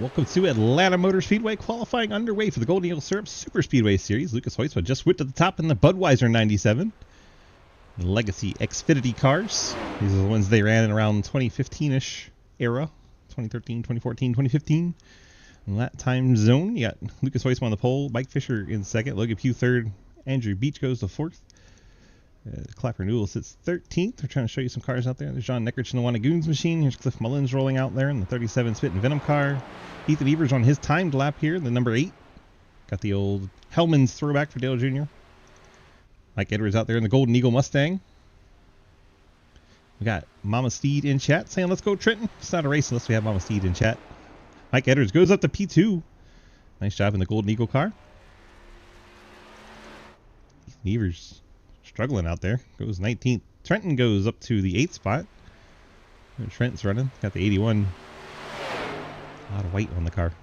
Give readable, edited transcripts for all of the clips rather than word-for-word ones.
Welcome to Atlanta Motor Speedway, qualifying underway for the Golden Eagle Syrup Superspeedway Series. Lucas Hoytsma just whipped to the top in the Budweiser 97. Legacy Xfinity cars. These are the ones they ran in around 2015-ish era. 2013, 2014, 2015. In that time zone, you got Lucas Hoytsma on the pole, Mike Fisher in second, Logan Pugh third, Andrew Beach goes to fourth. Clapper Newell sits 13th. We're trying to show you some cars out there. There's John Neckrich in the Wannagoons machine. Here's Cliff Mullins rolling out there in the 37 Spit and Venom car. Ethan Evers on his timed lap here, the number 8. Got the old Hellman's throwback for Dale Jr. Mike Edwards out there in the Golden Eagle Mustang. We got Mama Steed in chat saying, let's go Trenton. It's not a race unless we have Mama Steed in chat. Mike Edwards goes up to P2. Nice job in the Golden Eagle car. Ethan Evers struggling out there. Goes 19th. Trenton goes up to the 8th spot. Trent's running. Got the 81. A lot of white on the car.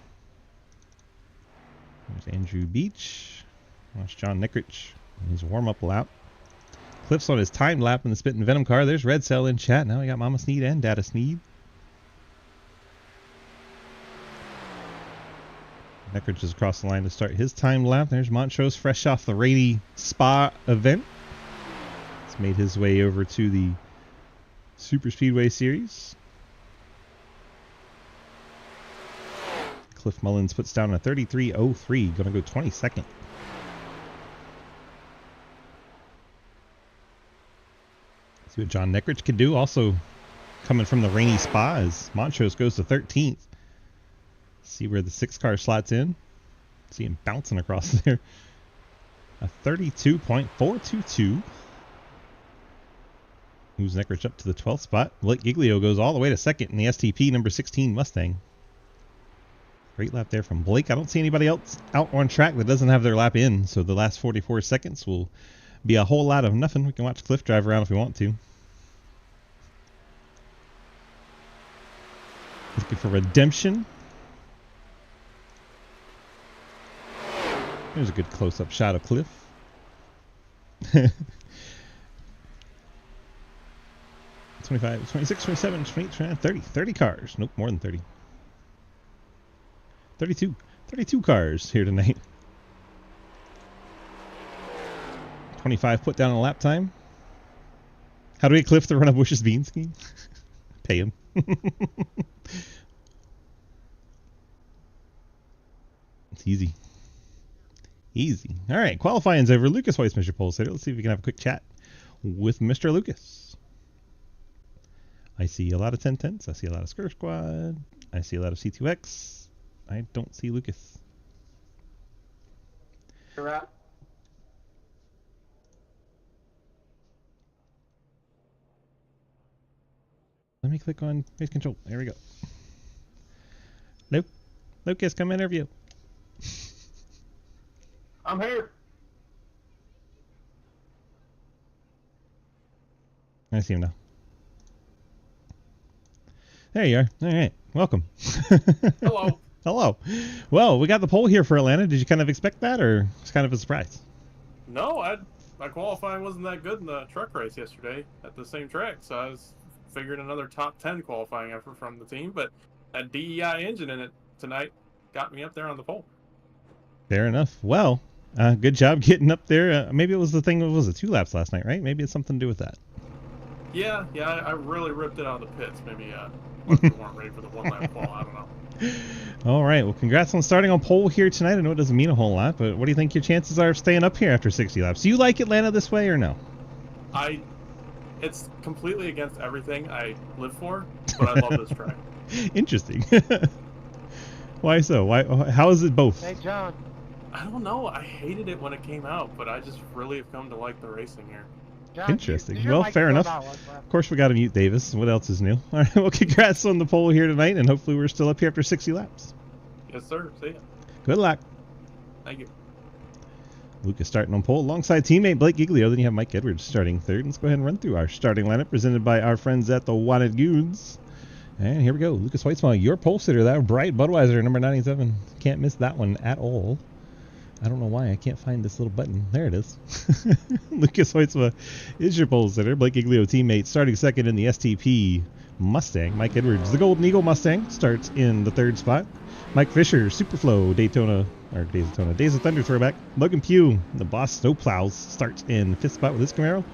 There's Andrew Beach. Watch John Neckrich in his warm-up lap. Cliff's on his timed lap in the Spit and Venom car. There's Red Cell in chat. Now we got Mama Sneed and Data Sneed. Neckrich is across the line to start his timed lap. There's Montrose fresh off the rainy Spa event. He's made his way over to the Superspeedway Series. Cliff Mullins puts down a 33.03, going to go 22nd. See what John Neckrich can do. Also coming from the rainy Spa as Montrose goes to 13th. See where the 6 car slots in. See him bouncing across there. A 32.422. Moves Neckrich up to the 12th spot. Blake Giglio goes all the way to second in the STP number 16 Mustang. Great lap there from Blake. I don't see anybody else out on track that doesn't have their lap in, so the last 44 seconds will be a whole lot of nothing. We can watch Cliff drive around if we want to. Looking for redemption. There's a good close-up shot of Cliff. 25, 26, 27, 28, 29, 30. 30 cars. Nope, more than 30. 32 cars here tonight. 25 put down a lap time. How do we Cliff the run of Bush's Bean scheme? Pay him. It's easy. Easy. All right, qualifying's over. Lucas Hoytsma, Mr. Pole Sitter. Let's see if we can have a quick chat with Mr. Lucas. I see a lot of 1010s. I see a lot of Skir Squad. I see a lot of C2X. I don't see Lucas. Let me click on race control. There we go. Nope. Lucas, come interview. I'm here. I see him now. There you are. All right. Welcome. Hello. Hello. Well, we got the pole here for Atlanta. Did you kind of expect that, or it's kind of a surprise? No, my qualifying wasn't that good in the truck race yesterday at the same track, so I was figuring another top 10 qualifying effort from the team, but that DEI engine in it tonight got me up there on the pole. Fair enough. Well, good job getting up there. Maybe it was the thing, was it 2 laps last night, right? Maybe it's something to do with that. Yeah, I really ripped it out of the pits. Maybe we weren't ready for the 1 lap qual. I don't know. All right. Well, congrats on starting on pole here tonight. I know it doesn't mean a whole lot, but what do you think your chances are of staying up here after 60 laps? Do you like Atlanta this way or no? It's completely against everything I live for, but I love this track. Interesting. Why so? How is it both? Hey, John. I don't know. I hated it when it came out, but I just really have come to like the racing here. John, interesting. Well, fair enough. Of course, we got to mute Davis. What else is new? All right. Well, congrats on the pole here tonight, and hopefully we're still up here after 60 laps. Yes, sir. See ya. Good luck. Thank you. Lucas starting on pole alongside teammate Blake Giglio. Then you have Mike Edwards starting third. Let's go ahead and run through our starting lineup presented by our friends at the Wannagoons. And here we go. Lucas Hoytsma, your pole sitter. That bright Budweiser, number 97. Can't miss that one at all. I don't know why I can't find this little button. There it is. Lucas Hoytsma is your pole sitter. Blake Giglio teammate starting second in the STP Mustang. Mike Edwards, the Golden Eagle Mustang, starts in the 3rd spot. Mike Fisher, Superflow, Days of Thunder throwback. Logan Pugh, the Boss Snowplows, starts in 5th spot with his Camaro.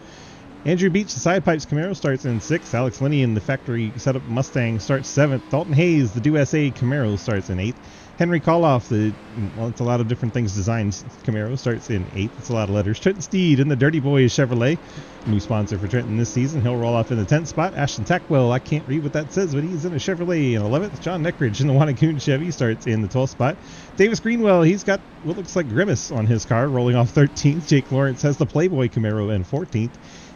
Andrew Beach, the Side Pipes Camaro, starts in 6th. Alex Linney in the factory setup Mustang starts 7th. Dalton Hayes, the Do SA Camaro, starts in 8th. Henry Koloff, it's a lot of different things designed Camaro, starts in 8th. It's a lot of letters. Trenton Steed in the Dirty Boys Chevrolet, new sponsor for Trenton this season. He'll roll off in the 10th spot. Ashton Tackwell, I can't read what that says, but he's in a Chevrolet in 11th. John Neckridge in the Wannagoon Chevy starts in the 12th spot. Davis Greenwell, he's got what looks like Grimace on his car, rolling off 13th. Jake Lawrence has the Playboy Camaro in 14th.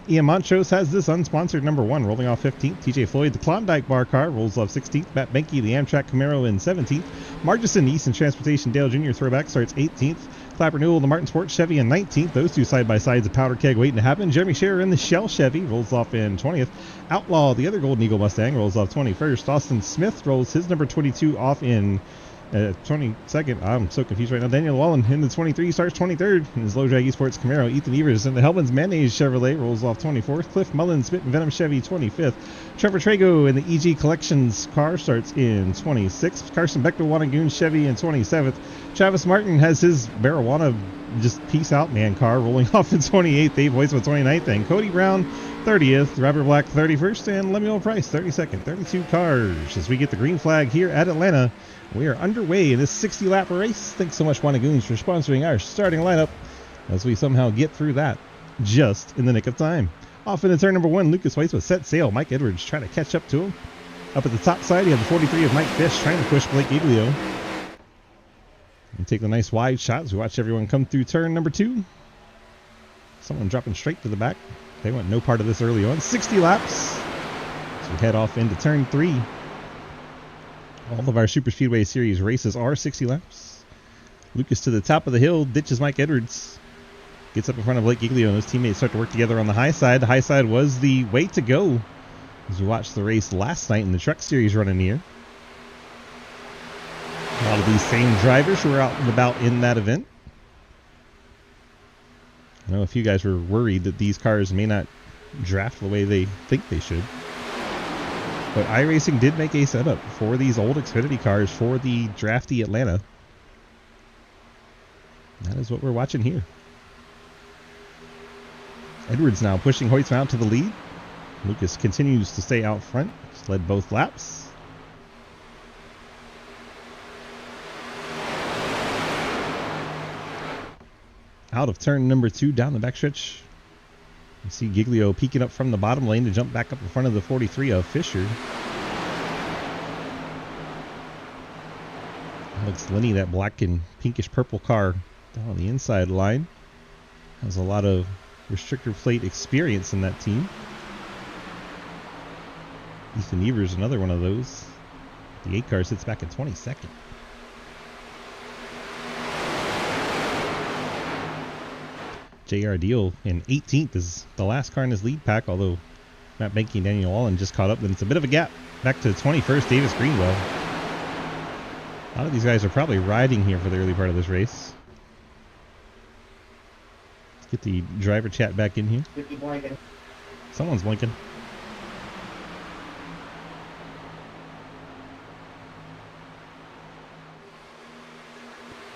Ian Montrose has this unsponsored number 1, rolling off 15th. TJ Floyd, the Klondike Bar car, rolls off 16th. Matt Benke, the Amtrak Camaro, in 17th. Margison, Easton Transportation Dale Jr. Throwback, starts 18th. Clapper Newell, the Martin Sports Chevy, in 19th. Those two side-by-sides, a powder keg waiting to happen. Jeremy Scherer in the Shell Chevy, rolls off in 20th. Outlaw, the other Golden Eagle Mustang, rolls off 21st. Austin Smith rolls his number 22 off in 22nd. I'm so confused right now. Daniel Wallen in the 23 starts 23rd in his Low Drag Esports Camaro. Ethan Evers in the Hellman's Mayonnaise Chevrolet rolls off 24th. Cliff Mullen, Spit and Venom Chevy, 25th. Trevor Trago in the EG Collections car starts in 26th. Carson Bechtel Wannagoon Chevy in 27th. Travis Martin has his marijuana just peace out man car rolling off in 28th. Dave Voice with 29th. And Cody Brown 30th. Robert Black 31st. And Lemuel Price 32nd. 32 cars as we get the green flag here at Atlanta. We are underway in this 60-lap race. Thanks so much, Wannagoons, for sponsoring our starting lineup as we somehow get through that just in the nick of time. Off into turn number 1, Lucas Weiss with set sail. Mike Edwards trying to catch up to him. Up at the top side, you have the 43 of Mike Fish trying to push Blake Iglio. And take the nice wide shots. We watch everyone come through turn number 2. Someone dropping straight to the back. They want no part of this early on. 60 laps. So we head off into turn 3. All of our Superspeedway Series races are 60 laps. Lucas to the top of the hill, ditches Mike Edwards. Gets up in front of Blake Giglio, and his teammates start to work together on the high side. The high side was the way to go as we watched the race last night in the Truck Series running here. A lot of these same drivers who were out and about in that event. I know a few guys were worried that these cars may not draft the way they think they should. But iRacing did make a setup for these old Xfinity cars for the drafty Atlanta. That is what we're watching here. Edwards now pushing Hoytsman out to the lead. Lucas continues to stay out front. He's led both laps. Out of turn number 2 down the backstretch. You see Giglio peeking up from the bottom lane to jump back up in front of the 43 of Fisher. Alex Linney, that black and pinkish purple car down on the inside line, has a lot of restrictor plate experience in that team. Ethan Evers, another one of those. The 8 car sits back at 22nd. JR Deal in 18th is the last car in his lead pack, although Matt Benke and Daniel Allen just caught up. Then it's a bit of a gap back to the 21st, Davis Greenwell. A lot of these guys are probably riding here for the early part of this race. Let's get the driver chat back in here. Someone's blinking.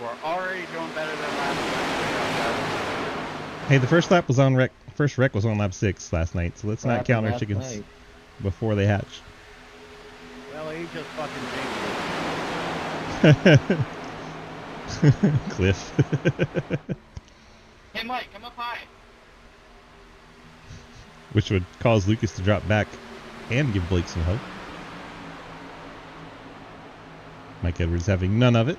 We're already doing better than last night. Hey, the first lap was on wreck. First wreck was on lap 6 last night, so let's not count our chickens before they hatch. Well, he just fucking jinxed it. Cliff. Hey, Mike, come up high. Which would cause Lucas to drop back and give Blake some help. Mike Edwards having none of it.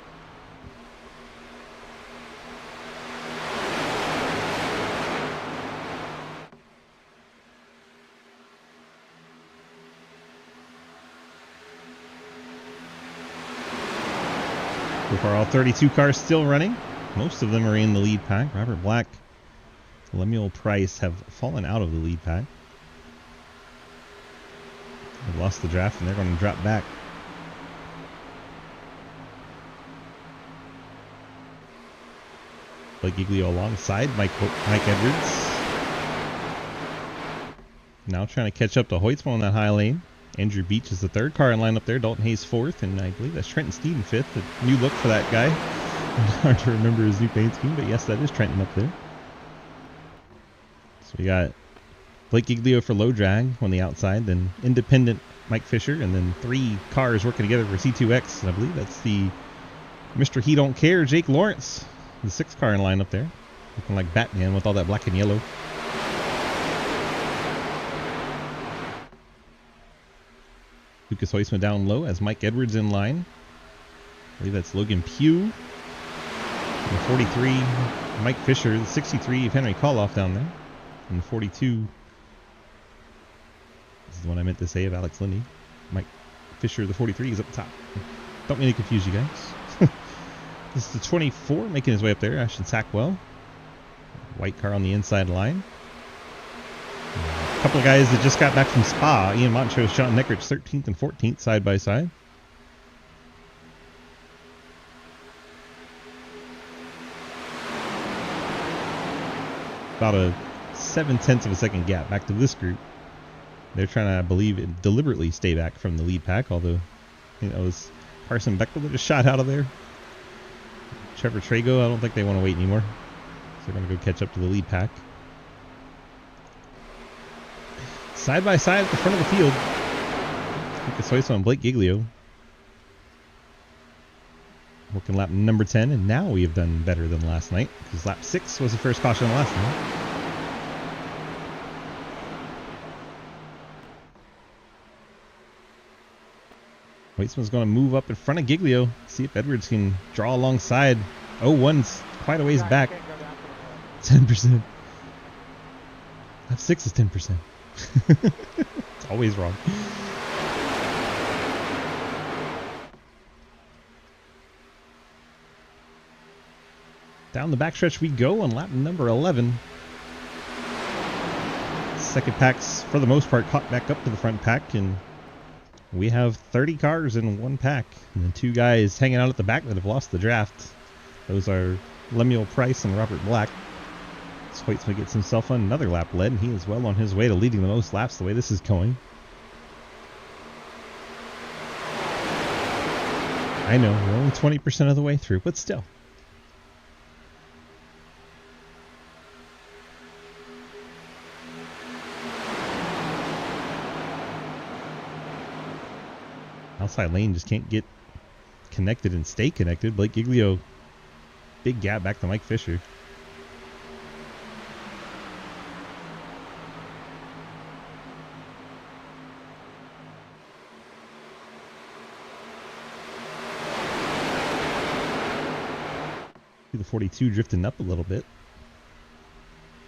So far, all 32 cars still running. Most of them are in the lead pack. Robert Black, Lemuel Price have fallen out of the lead pack. They've lost the draft, and they're going to drop back. Blake Giglio alongside Mike Edwards. Now trying to catch up to Hoytsman on that high lane. Andrew Beach is the third car in line up there. Dalton Hayes fourth, and I believe that's Trenton Steed in fifth. A new look for that guy. Hard to remember his new paint scheme, but yes, that is Trenton up there. So we got Blake Giglio for low drag on the outside, then independent Mike Fisher, and then 3 cars working together for C2X. And I believe that's the Mr. He Don't Care, Jake Lawrence, the 6th car in line up there. Looking like Batman with all that black and yellow. Lucas Heusman down low as Mike Edwards in line. I believe that's Logan Pugh. And the 43, Mike Fisher. The 63, Henry Koloff down there. And the 42, this is the one I meant to say of Alex Lindy. Mike Fisher, the 43, is up top. Don't mean to confuse you guys. This is the 24 making his way up there, Ashton Sackwell. White car on the inside line. A couple of guys that just got back from Spa. Ian Montrose, Sean Neckrich, 13th and 14th side by side. About a 0.7 of a second gap back to this group. They're trying to, I believe, deliberately stay back from the lead pack, although I think that was Carson Bechtel that just shot out of there. Trevor Trago, I don't think they want to wait anymore. So they're going to go catch up to the lead pack. Side by side at the front of the field. Lucas Heusman and Blake Giglio. Working lap number 10, and now we have done better than last night, because lap 6 was the first caution last night. Heusman's going to move up in front of Giglio, see if Edwards can draw alongside. Oh, one's quite a ways back. 10%. Lap 6 is 10%. It's always wrong. Down the backstretch we go on lap number 11. Second pack's, for the most part, caught back up to the front pack, and we have 30 cars in one pack. And then 2 guys hanging out at the back that have lost the draft. Those are Lemuel Price and Robert Black. Heusman gets himself another lap led, and he is well on his way to leading the most laps the way this is going. I know, we're only 20% of the way through, but still. Outside lane just can't get connected and stay connected. Blake Giglio, big gap back to Mike Fisher. The 42 drifting up a little bit.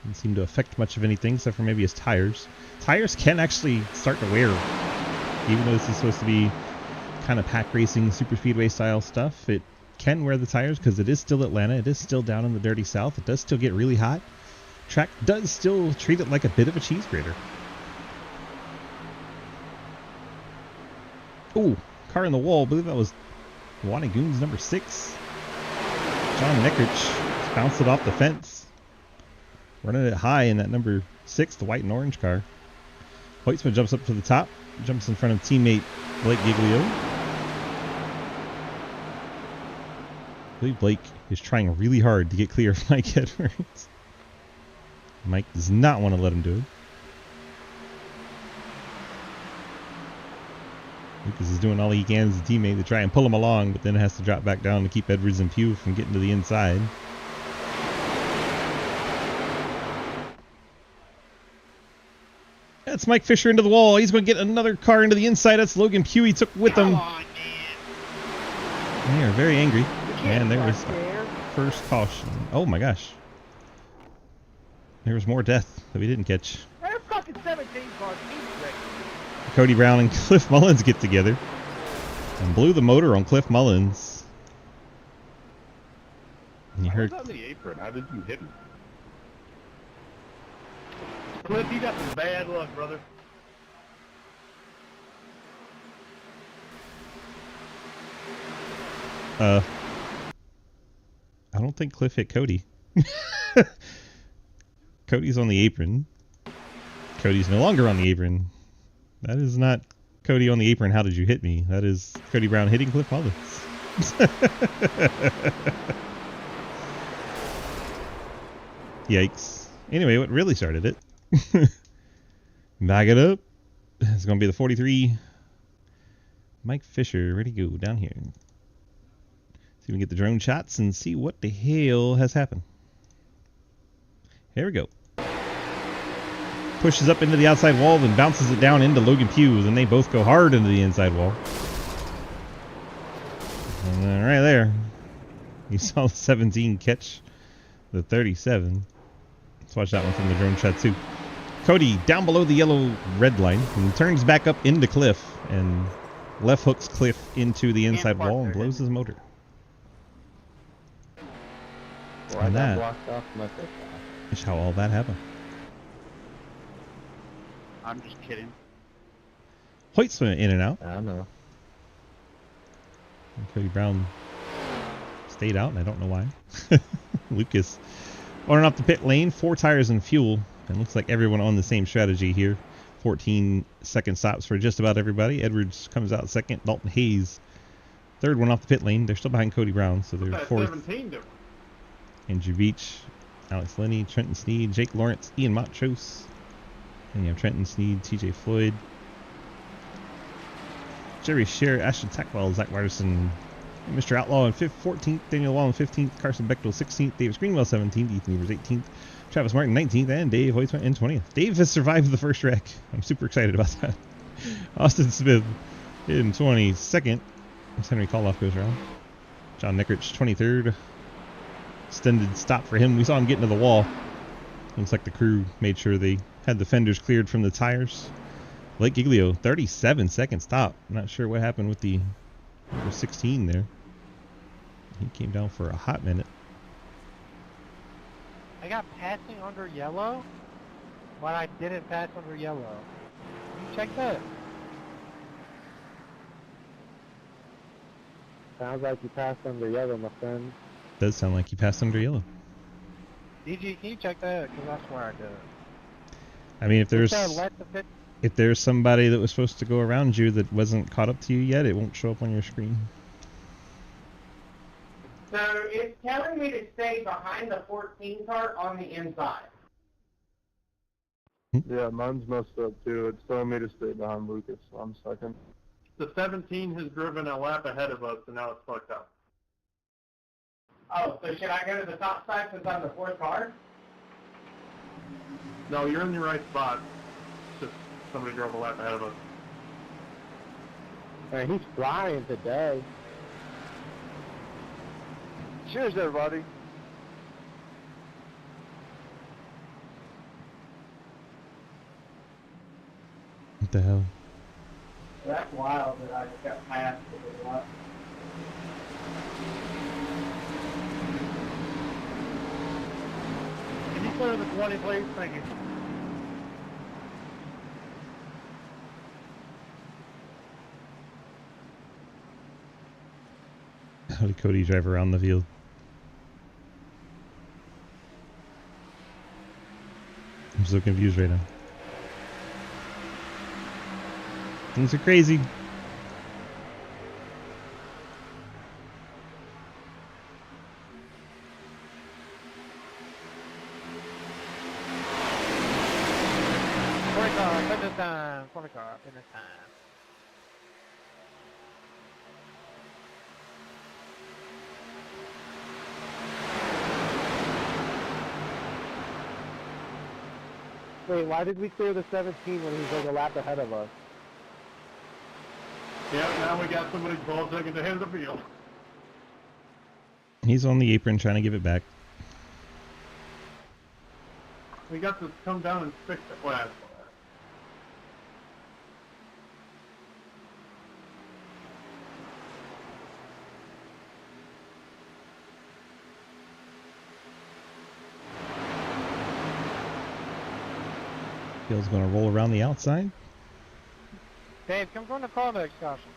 Didn't seem to affect much of anything except for maybe his tires. Tires can actually start to wear, even though this is supposed to be kind of pack racing, super speedway style stuff. It can wear the tires because it is still Atlanta. It is still down in the dirty south. It does still get really hot. Track does still treat it like a bit of a cheese grater. Ooh, car in the wall. I believe that was Wanagoon's number 6. John Neckrich bounced it off the fence. Running it high in that number 6, the white and orange car. Heusman jumps up to the top. Jumps in front of teammate Blake Giglio. I believe Blake is trying really hard to get clear of Mike Edwards. Mike does not want to let him do it. Lucas is doing all he can as a teammate to try and pull him along, but then has to drop back down to keep Edwards and Pugh from getting to the inside. That's Mike Fisher into the wall. He's going to get another car into the inside. That's Logan Pugh he took with him. They are very angry. And there was the first caution. Oh my gosh. There was more death that we didn't catch. Fucking 17 cars. Cody Brown and Cliff Mullins get together and blew the motor on Cliff Mullins. And you heard. I was on the apron. How did you hit him? Cliff, you got some bad luck, brother. I don't think Cliff hit Cody. Cody's on the apron. Cody's no longer on the apron. That is not Cody on the apron. How did you hit me? That is Cody Brown hitting Cliff Hollins. Yikes. Anyway, what really started it? Back it up. It's going to be the 43. Mike Fisher, ready to go down here. See if we can get the drone shots and see what the hell has happened. Here we go. Pushes up into the outside wall, then bounces it down into Logan Pugh, and they both go hard into the inside wall. And then right there, you saw the 17 catch the 37. Let's watch that one from the drone shot too. Cody down below the yellow red line and turns back up into Cliff and left hooks Cliff into the inside wall and blows his motor. And that is how all that happened. I'm just kidding. Hoyts went in and out. I know. And Cody Brown stayed out, and I don't know why. Lucas on and off the pit lane, 4 tires and fuel. And looks like everyone on the same strategy here. 14-second stops for just about everybody. Edwards comes out second. Dalton Hayes, third one off the pit lane. They're still behind Cody Brown, so they're fourth. 17 doing? Andrew Beach, Alex Linney, Trenton Sneed, Jake Lawrence, Ian Montrose. And you have Trenton Sneed, TJ Floyd, Jerry Scheer, Ashton Tackwell, Zach Larson, Mr. Outlaw in 14th, Daniel Wall in 15th, Carson Bechtel 16th, Davis Greenwell 17th, Ethan Evers 18th, Travis Martin 19th, and Dave Hoyt in 20th. Dave has survived the first wreck. I'm super excited about that. Austin Smith in 22nd. As Henry Koloff goes around. John Nickrich 23rd. Extended stop for him. We saw him get into the wall. Looks like the crew made sure they had the fenders cleared from the tires. Blake Giglio, 37-second stop. I'm not sure what happened with the number 16 there. He came down for a hot minute. I got passing under yellow, but I didn't pass under yellow. Can you check that? Sounds like you passed under yellow, my friend. Does sound like you passed under yellow. DG, can you check that? Because I swear I did. I mean, if there's somebody that was supposed to go around you that wasn't caught up to you yet, it won't show up on your screen. So it's telling me to stay behind the 14 car on the inside. Yeah, mine's messed up too. It's telling me to stay behind Lucas. 1 second. The 17 has driven a lap ahead of us, and now it's fucked up. Oh, so should I go to the top side since I'm the 4th car? No, you're in the right spot. Just somebody drove a lap ahead of us. Man, he's flying today. Cheers, everybody. What the hell? That's wild that I just got passed with a lot. Can you clear the 20, please? Thank you. How did Cody drive around the field? I'm so confused right now. Things are crazy. Finish time. 20 car, finish time. Wait, why did we clear the 17 when he was like a lap ahead of us? Yep, now we got somebody 12 seconds ahead of the field. He's on the apron trying to give it back. We got to come down and fix the flash. Field's going to roll around the outside. Dave, come join the callback discussion.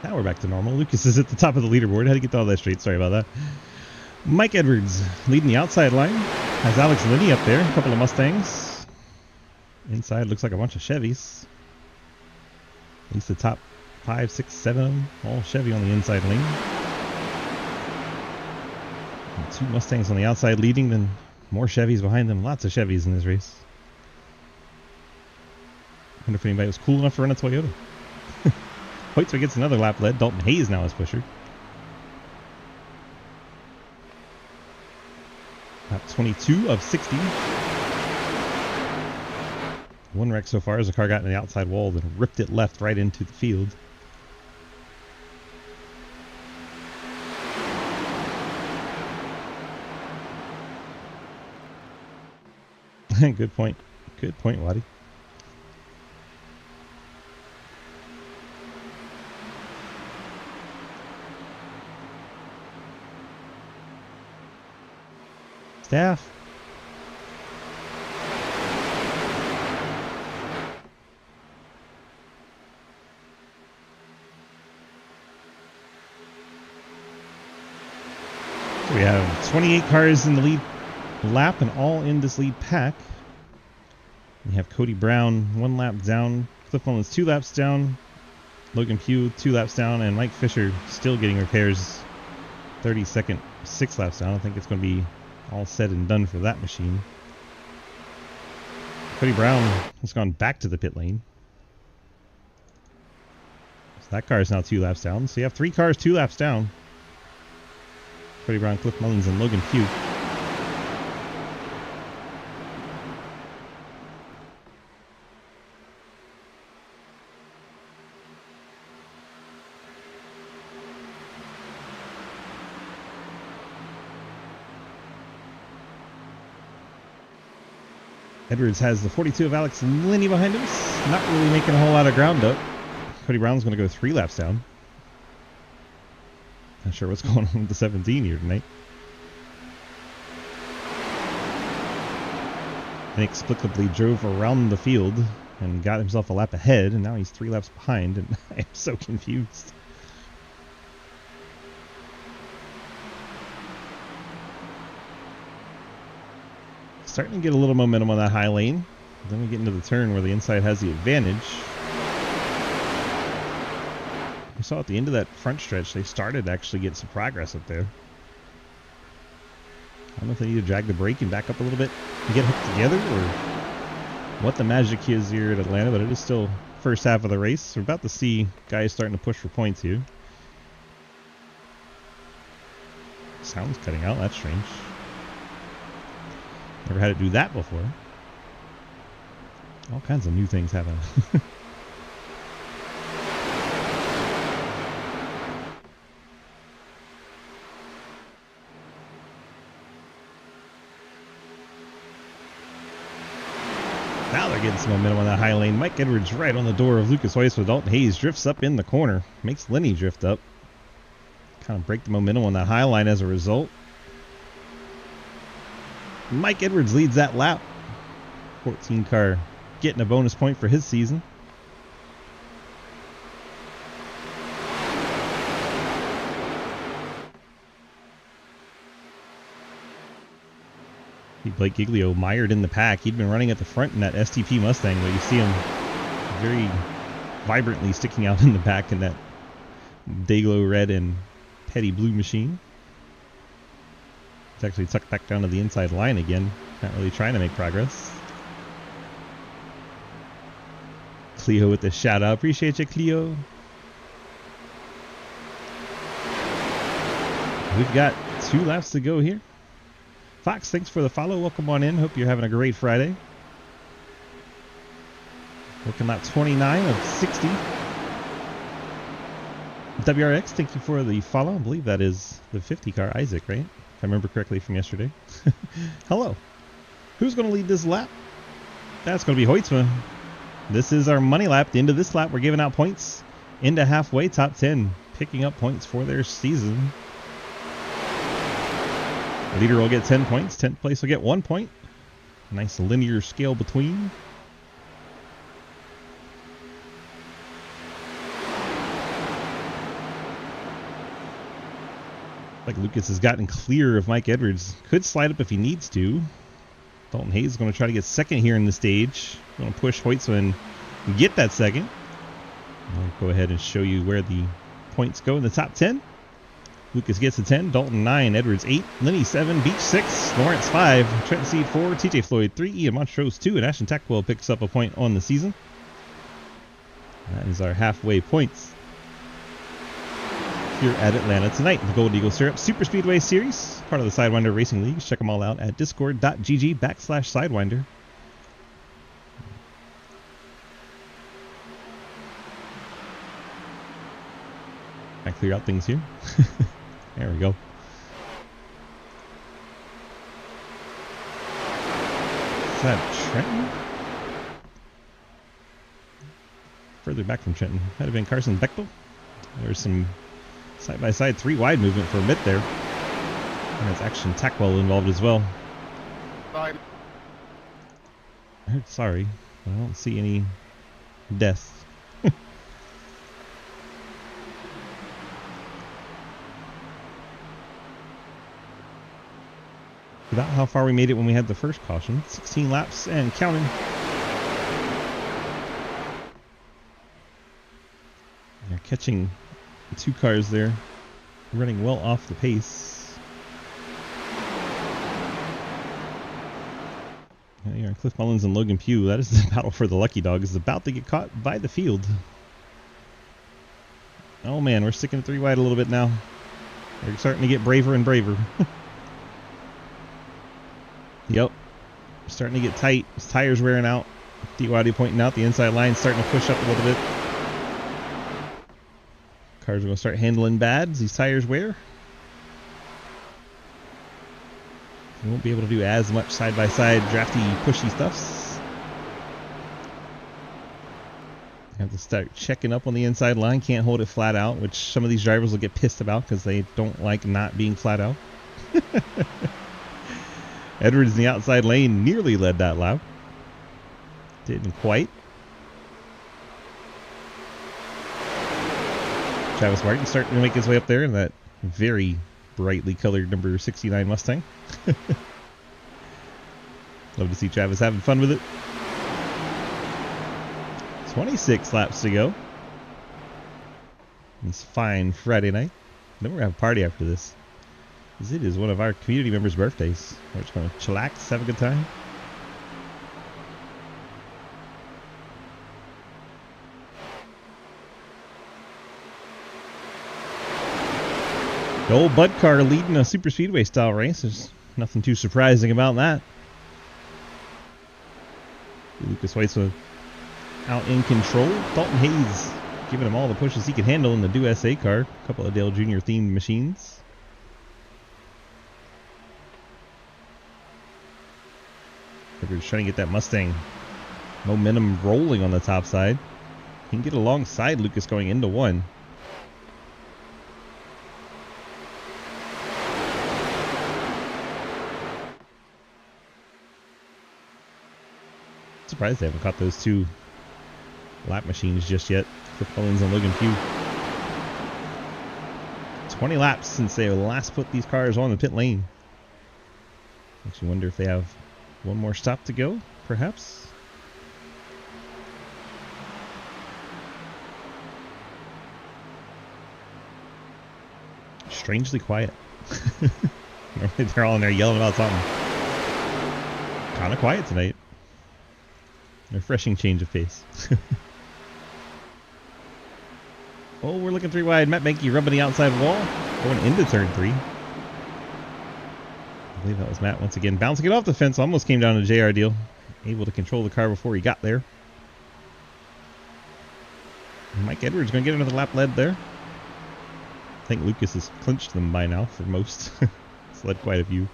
Now we're back to normal. Lucas is at the top of the leaderboard. How to get all that straight? Sorry about that. Mike Edwards leading the outside line. Has Alex Linney up there. A couple of Mustangs. Inside looks like a bunch of Chevys. At least the top 5, 6, 7 of them. All Chevy on the inside lane. And 2 Mustangs on the outside leading, then more Chevys behind them. Lots of Chevys in this race. I wonder if anybody was cool enough to run a Toyota. Hoytsma gets another lap led. Dalton Hayes now is pusher. Lap 22 of 60. One wreck so far as the car got in the outside wall, then ripped it left right into the field. Good point. Good point, Waddy. Staff. So we have 28 cars in the lead lap and all in this lead pack. We have Cody Brown 1 lap down, Cliff Mullins 2 laps down, Logan Pugh 2 laps down, and Mike Fisher still getting repairs 32nd, 6 laps down. I think it's going to be all said and done for that machine. Cody Brown has gone back to the pit lane. So that car is now 2 laps down. So you have 3 cars 2 laps down. Cody Brown, Cliff Mullins, and Logan Pugh. Edwards has the 42 of Alex Linney behind him. Not really making a whole lot of ground up. Cody Brown's going to go 3 laps down. Not sure what's going on with the 17 here tonight. Inexplicably drove around the field and got himself a lap ahead, and now he's 3 laps behind, and I am so confused. Starting to get a little momentum on that high lane. Then we get into the turn where the inside has the advantage. We saw at the end of that front stretch, they started to actually get some progress up there. I don't know if they need to drag the brake and back up a little bit and get hooked together, or what the magic is here at Atlanta, but it is still first half of the race. We're about to see guys starting to push for points here. Sound's cutting out, that's strange. Never had it do that before. All kinds of new things happen. Now they're getting some momentum on that high lane. Mike Edwards right on the door of Lucas Hoyce with Dalton Hayes. Drifts up in the corner. Makes Lenny drift up. Kind of break the momentum on that high line as a result. Mike Edwards leads that lap. 14 car getting a bonus point for his season. Blake Giglio mired in the pack. He'd been running at the front in that STP Mustang, but you see him very vibrantly sticking out in the back in that Dayglow red and petty blue machine. It's actually tucked back down to the inside line again. Not really trying to make progress. Cleo with the shout out. Appreciate you, Cleo. We've got 2 laps to go here. Fox, thanks for the follow. Welcome on in. Hope you're having a great Friday. Working lap 29 of 60. WRX, thank you for the follow. I believe that is the 50 car, Isaac, right? If I remember correctly from yesterday. Hello. Who's going to lead this lap? That's going to be Hoytsma. This is our money lap. At the end of this lap, we're giving out points into halfway, top 10, picking up points for their season. The leader will get 10 points. 10th place will get 1 point. Nice linear scale between. Like Lucas has gotten clear of Mike Edwards. Could slide up if he needs to. Dalton Hayes is going to try to get second here in the stage. Going to push Hoytsman and get that second. I'll go ahead and show you where the points go in the top 10. Lucas gets a 10, Dalton 9, Edwards 8, Lenny 7, Beach 6, Lawrence 5, Trent Seed 4, TJ Floyd 3, Ian Montrose 2, and Ashton Tackwell picks up a point on the season. That is our halfway points here at Atlanta tonight. The Gold Eagle Syrup Superspeedway Series, part of the Sidewinder Racing League. Check them all out at discord.gg/Sidewinder. I clear out things here. There we go. Is that Trenton? Further back from Trenton. Might have been Carson Bechtel. There's some side-by-side 3 wide movement for a bit there. And there's Action Tackwell involved as well. Sorry. I heard sorry, but I don't see any deaths. About how far we made it when we had the first caution. 16 laps and counting. They're catching 2 cars there, running well off the pace. Here, Cliff Mullins and Logan Pugh. That is the battle for the Lucky Dog. Is about to get caught by the field. Oh man, we're sticking to 3 wide a little bit now. They're starting to get braver and braver. Yep. Starting to get tight. His tire's wearing out. DYD pointing out the inside line starting to push up a little bit. Cars are going to start handling bad as these tires wear. You won't be able to do as much side-by-side drafty pushy stuffs. You have to start checking up on the inside line. Can't hold it flat out, which some of these drivers will get pissed about because they don't like not being flat out. Edwards in the outside lane nearly led that lap. Didn't quite. Travis Martin starting to make his way up there in that very brightly colored number 69 Mustang. Love to see Travis having fun with it. 26 laps to go. It's fine Friday night. Then we're going to have a party after this. It is one of our community members' birthdays. We're just going to chillax, have a good time. The old Bud car leading a super speedway style race. There's nothing too surprising about that. Lucas Weitzel out in control. Dalton Hayes giving him all the pushes he can handle in the Do SA car. A couple of Dale Jr. themed machines. We're trying to get that Mustang momentum rolling on the top side. He can get alongside Lucas going into 1. Surprised they haven't caught those 2 lap machines just yet. Cliff Mullins and Logan Pugh. 20 laps since they last put these cars on the pit lane. Makes you wonder if they have one more stop to go, perhaps. Strangely quiet. Normally they're all in there yelling about something. Kind of quiet tonight. Refreshing change of pace. Oh, we're looking 3 wide. Matt Benke rubbing the outside wall. Going into turn 3. I believe that was Matt once again bouncing it off the fence. Almost came down to JR Deal. Able to control the car before he got there. Mike Edwards going to get another lap led there. I think Lucas has clinched them by now for most. He's led quite a few.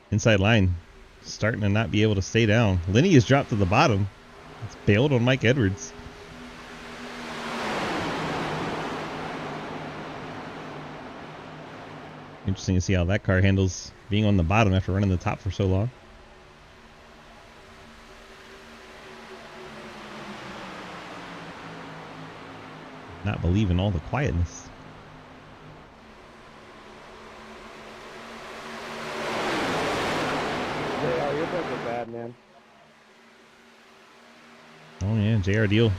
Inside line starting to not be able to stay down. Lenny has dropped to the bottom. It's bailed on Mike Edwards. Interesting to see how that car handles being on the bottom after running the top for so long. Not believing all the quietness. Oh, your bugs are bad, man. Oh yeah, JR Deal,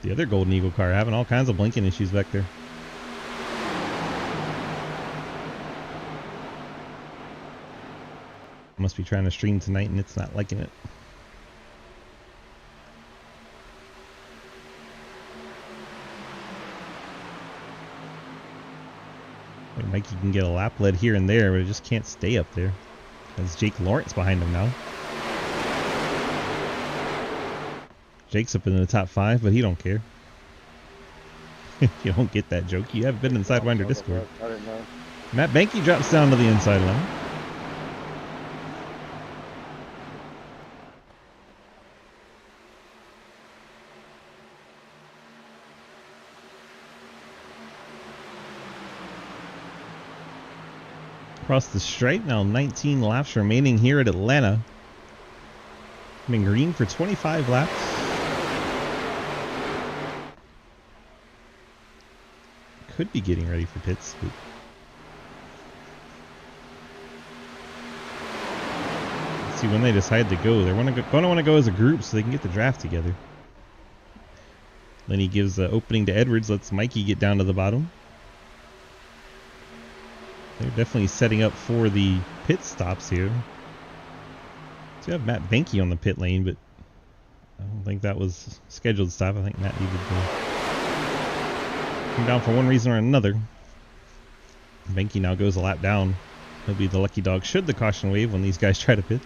the other Golden Eagle car, having all kinds of blinking issues back there. Must be trying to stream tonight and it's not liking it. Like Mikey can get a lap lead here and there, but it just can't stay up there. There's Jake Lawrence behind him now. Jake's up in the top 5, but he don't care. You don't get that joke. You haven't been in Sidewinder Discord. I didn't know. Matt Banky drops down to the inside line. Across the stripe now, 19 laps remaining here at Atlanta. Coming green for 25 laps. Could be getting ready for pits. But let's see when they decide to go. They're going to want to go as a group so they can get the draft together. Then he gives the opening to Edwards, lets Mikey get down to the bottom. They're definitely setting up for the pit stops here. So you have Matt Banky on the pit lane, but I don't think that was scheduled stop. I think Matt needed to come down for one reason or another. Banky now goes a lap down. He'll be the lucky dog should the caution wave when these guys try to pit.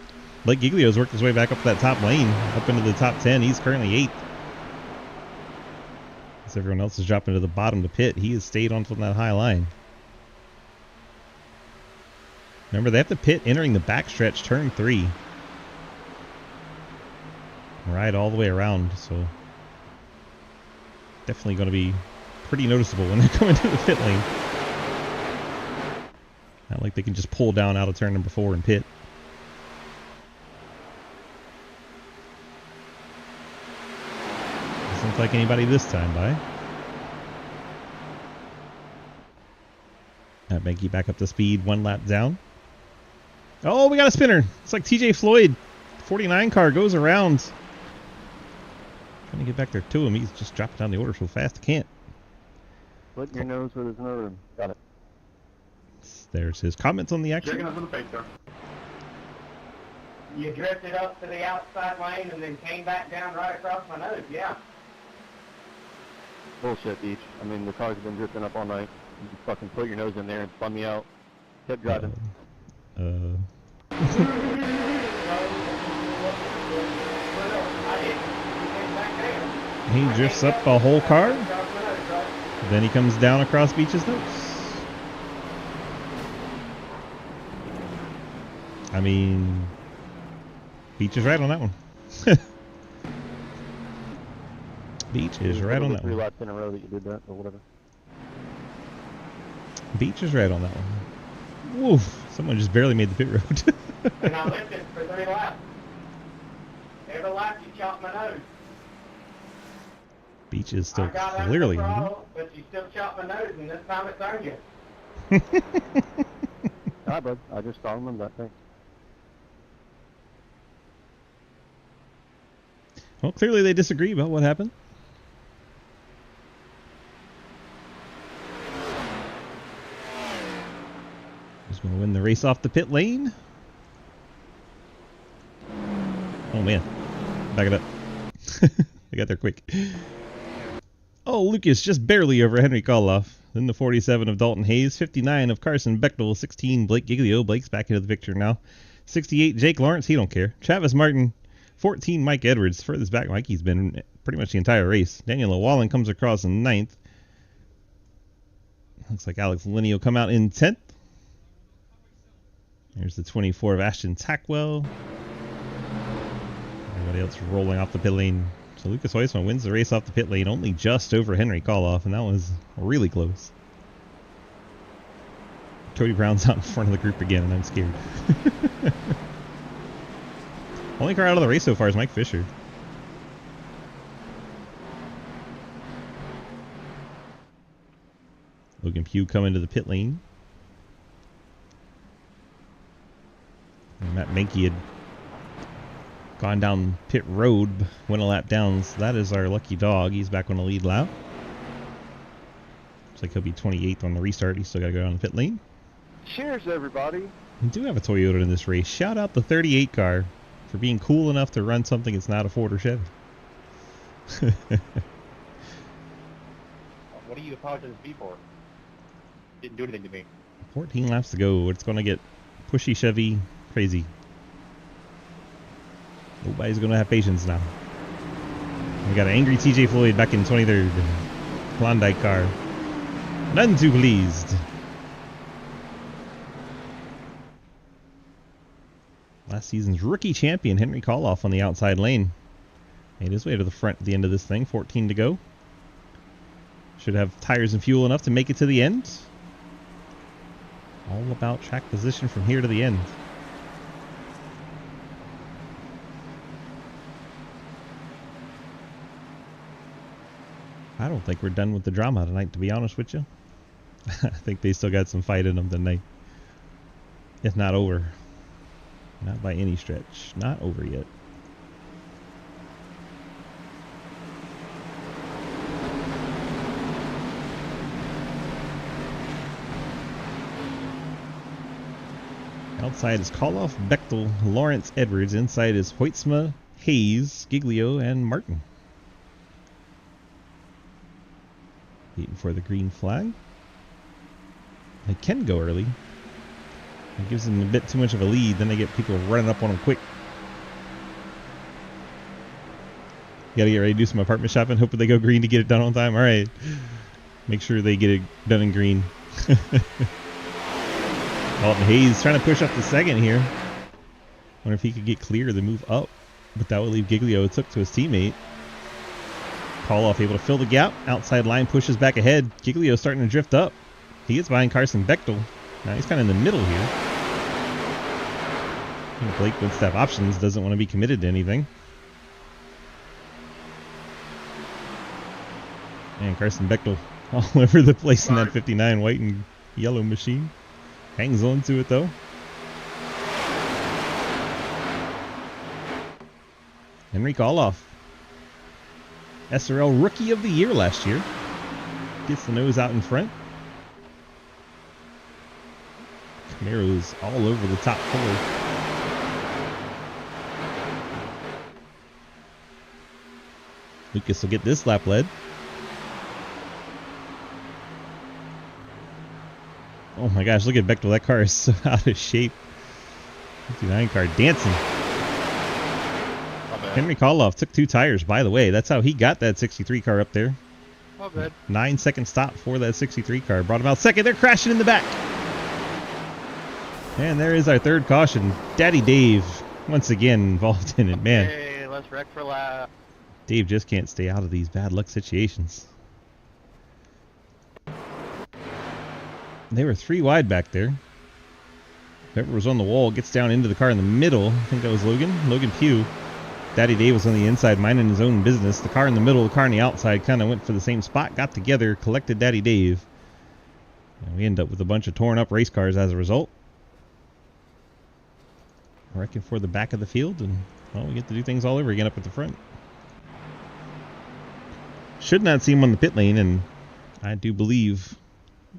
Blake Giglio's worked his way back up that top lane, up into the top 10. He's currently 8th. As everyone else is dropping to the bottom to pit, he has stayed on from that high line. Remember, they have to pit entering the backstretch, turn 3. Ride all the way around, so definitely going to be pretty noticeable when they're coming to the pit lane. Not like they can just pull down out of turn number 4 and pit. Doesn't look like anybody this time by. Matt Banky back up to speed, 1 lap down. Oh, we got a spinner. It's like TJ Floyd. 49 car goes around. Trying to get back there to him. He's just dropping down the order so fast he can't. Put your nose where there's no room. Got it. There's his comments on the action. Checking up for the pace car. You drifted up to the outside lane and then came back down right across my nose, yeah. Bullshit, Beach. I mean, the cars have been drifting up all night. You fucking put your nose in there and spun me out. Kept driving. He drifts up a whole car. Then he comes down across Beach's nose. I mean, Beach is right on that one. Beach is right on that 3 one. laps in a row that you did that, or whatever. Beach is right on that one. Woof. Someone just barely made the pit road. And I lifted for 3 laps. Every lap you chopped my nose. Beach is still I got under clearly the leading. throttle, but you still chopped my nose, and this time it's on you. Alright, bud. I just saw him on that thing. Well, clearly they disagree about what happened. Who's going to win the race off the pit lane? Oh, man. Back it up. They got there quick. Oh, Lucas just barely over Henry Koloff. Then the 47 of Dalton Hayes, 59 of Carson Bechtel, 16 Blake Giglio. Blake's back into the picture now. 68 Jake Lawrence, he don't care. Travis Martin, 14 Mike Edwards. Furthest back Mikey's been pretty much the entire race. Daniel Llewellyn comes across in 9th. Looks like Alex Linney will come out in 10th. There's the 24 of Ashton Tackwell. Everybody else rolling off the pit lane. So Lucas Heusman wins the race off the pit lane, only just over Henry Koloff, and that was really close. Cody Brown's out in front of the group again, and I'm scared. Only car out of the race so far is Mike Fisher. Logan Pugh coming to the pit lane. And Matt Menke had Gone down pit road, went a lap down, so that is our lucky dog. He's back on the lead lap. Looks like he'll be 28th on the restart. He's still got to go down the pit lane. Cheers, everybody. We do have a Toyota in this race. Shout out the 38 car for being cool enough to run something that's not a Ford or Chevy. What are you apologizing to me for? Didn't do anything to me. 14 laps to go. It's going to get pushy Chevy crazy. Nobody's going to have patience now. We got an angry TJ Floyd back in 23rd. Klondike car. None too pleased. Last season's rookie champion, Henry Koloff, on the outside lane. Made his way to the front at the end of this thing. 14 to go. Should have tires and fuel enough to make it to the end. All about track position from here to the end. I don't think we're done with the drama tonight, to be honest with you. I think they still got some fight in them tonight. If not over. Not by any stretch. Not over yet. Outside is Koloff, Bechtel, Lawrence, Edwards. Inside is Hoytsma, Hayes, Giglio, and Martin. Waiting for the green flag. They can go early. It gives them a bit too much of a lead. Then they get people running up on them quick. You gotta get ready to do some apartment shopping. Hoping they go green to get it done on time. All right. Make sure they get it done in green. Dalton Hayes trying to push up the second here. Wonder if he could get clear to move up. But that would leave Giglio. It took to his teammate. Koloff able to fill the gap. Outside line pushes back ahead. Giglio starting to drift up. He gets behind Carson Bechtel. Now he's kind of in the middle here. I think Blake with staff options doesn't want to be committed to anything. And Carson Bechtel all over the place in that 59 white and yellow machine. Hangs on to it though. Henry Koloff. SRL Rookie of the Year last year. Gets the nose out in front. Camaro's all over the top four. Lucas will get this lap led. Oh my gosh, look at Bechtel. That car is so out of shape. 59 car dancing. Henry Koloff took 2 tires, by the way. That's how he got that 63 car up there. Oh, good. 9-second stop for that 63 car. Brought him out second. They're crashing in the back. And there is our third caution. Daddy Dave, once again, involved in it. Man, Hey, let's wreck for lap. Dave just can't stay out of these bad luck situations. They were 3 wide back there. Whoever was on the wall gets down into the car in the middle. I think that was Logan Pugh. Daddy Dave was on the inside, minding his own business. The car in the middle, the car on the outside kind of went for the same spot, got together, collected Daddy Dave. And we end up with a bunch of torn up race cars as a result. Wrecking for the back of the field, and well, we get to do things all over again up at the front. Should not see him on the pit lane, and I do believe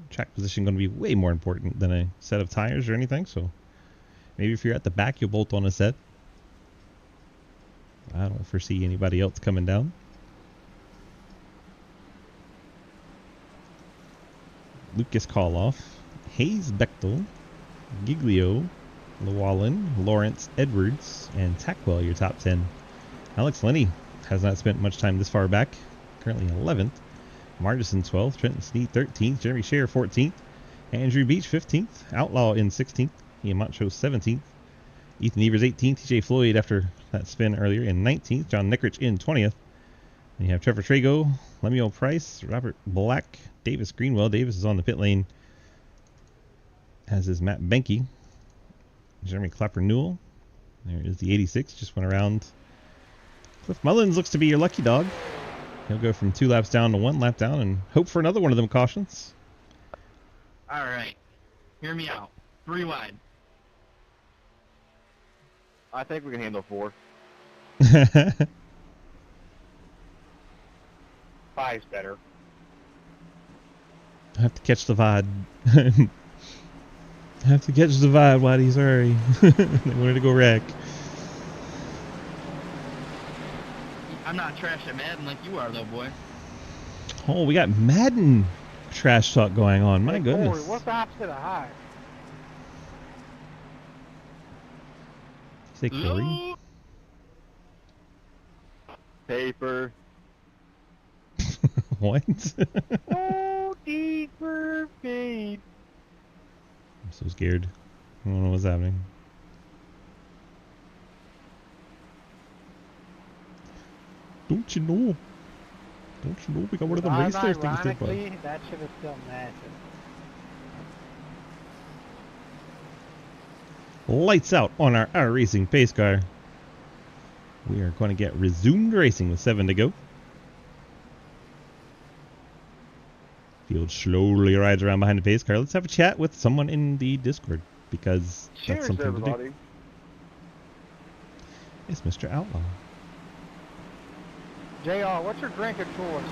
track position going to be way more important than a set of tires or anything. So maybe if you're at the back, you'll bolt on a set. I don't foresee anybody else coming down. Lucas Koloff, Hayes Bechtel, Giglio, Llewellyn, Lawrence, Edwards, and Tackwell, your top 10. Alex Lenny has not spent much time this far back. Currently 11th. Martison 12th. Trenton Sneed 13th. Jeremy Scher 14th. Andrew Beach 15th. Outlaw in 16th. Ian Montrose 17th. Ethan Evers 18th. TJ Floyd after that spin earlier in 19th. John Nickrich in 20th. And you have Trevor Trago, Lemuel Price, Robert Black, Davis Greenwell. Davis is on the pit lane, as is Matt Benke. Jeremy Clapper Newell. There is the 86. Just went around. Cliff Mullins looks to be your lucky dog. He'll go from 2 laps down to 1 lap down and hope for another one of them cautions. All right. Hear me out. 3 wide. I think we can handle 4. Five's better. I have to catch the VOD. I have to catch the VOD, Waddy, sorry. They wanted to go wreck. I'm not trash at Madden like you are, though, boy. Oh, we got Madden trash talk going on. My Hey, goodness. Corey, what's the opposite of high? Say Corey? Paper. What? Oh, deeper fade. I'm so scared. I don't know what's happening. Don't you know? Don't you know we got one of them race there things to buy? Ironically, that should have still matched. Lights out on our iRacing pace car. We are going to get resumed racing with 7 to go. Field slowly rides around behind the pace car. Let's have a chat with someone in the Discord because that's something to do. It's Mr. Outlaw. JR, what's your drink of choice?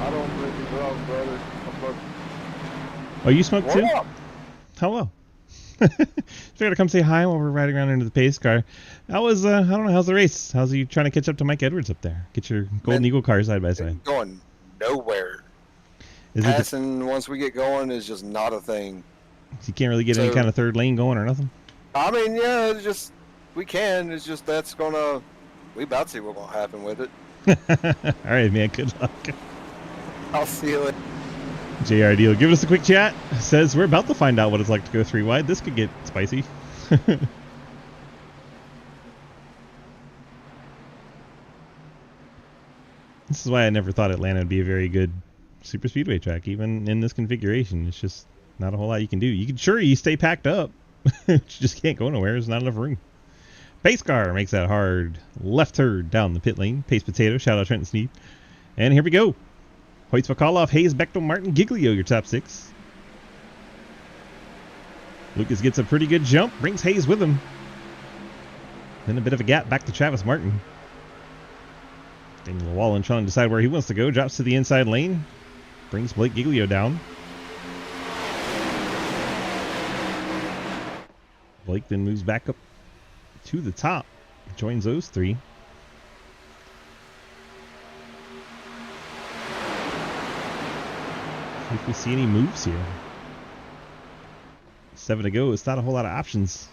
I don't drink and drive, brother. Oh, you smoke too? What up? Hello. Figured to come say hi while we're riding around into the pace car. How was, I don't know, how's the race? How's you trying to catch up to Mike Edwards up there? Get your Golden Eagle car side by side. Going nowhere. Is it Passing once we get going is just not a thing. you can't really get any kind of third lane going or nothing? I mean, yeah, it's just, we can. It's just that's gonna, we about to see what's gonna happen with it. All right, man. Good luck. I'll see you later. JR Deal, give us a quick chat. Says we're about to find out what it's like to go 3 wide. This could get spicy. This is why I never thought Atlanta would be a very good super speedway track, even in this configuration. It's just not a whole lot you can do. You can you stay packed up. You just can't go nowhere. There's not enough room. Pace car makes that hard left turn down the pit lane. Pace potato. Shout out Trenton Sneed. And here we go. Hoyts Vakaloff, Hayes, Bechtel, Martin, Giglio, your top 6. Lucas gets a pretty good jump, brings Hayes with him. Then a bit of a gap back to Travis Martin. Daniel Wallen trying to decide where he wants to go. Drops to the inside lane. Brings Blake Giglio down. Blake then moves back up to the top. Joins those 3. See if we see any moves here. 7 to go. It's not a whole lot of options.